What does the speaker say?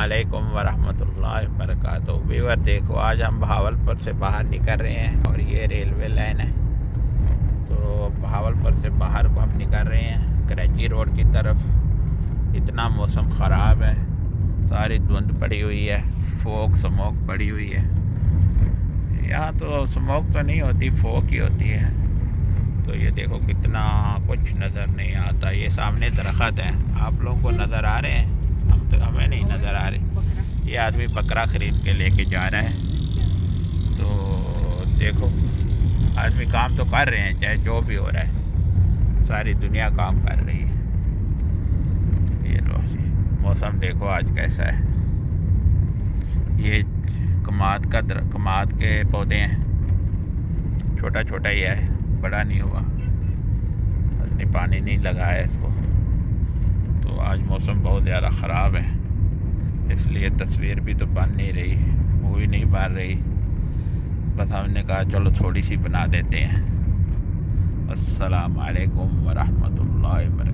अस्सलामुअलैकुम वरहमतुल्लाहि वबरकातुहू। व्यूअर देखो, आज हम बहावलपुर से बाहर निकल रहे हैं और ये रेलवे लाइन है। तो बहावलपुर से बाहर को हम निकल रहे हैं कराची रोड की तरफ। इतना मौसम ख़राब है, सारी धुंध पड़ी हुई है, फोक स्मोक पड़ी हुई है। यहाँ तो स्मोक तो नहीं होती, फोक ही होती है। तो ये देखो कितना कुछ नज़र नहीं आता। ये सामने दरख्त है, आप लोगों को नज़र आ रहे हैं? हमें नहीं नज़र आ रही। ये आदमी बकरा ख़रीद के लेके जा रहा है। तो देखो, आदमी काम तो कर रहे हैं, चाहे जो भी हो रहा है, सारी दुनिया काम कर रही है। ये लो जी, मौसम देखो आज कैसा है। ये कमाद के पौधे हैं, छोटा छोटा ही है, बड़ा नहीं हुआ, हमने पानी नहीं लगाया इसको। तो आज मौसम बहुत ज़्यादा ख़राब है, इसलिए तस्वीर भी तो बन नहीं रही, मूवी नहीं बन रही। बस हमने कहा चलो थोड़ी सी बना देते हैं। अस्सलाम वालेकुम वरहमतुल्लाहि वबरकातुहू।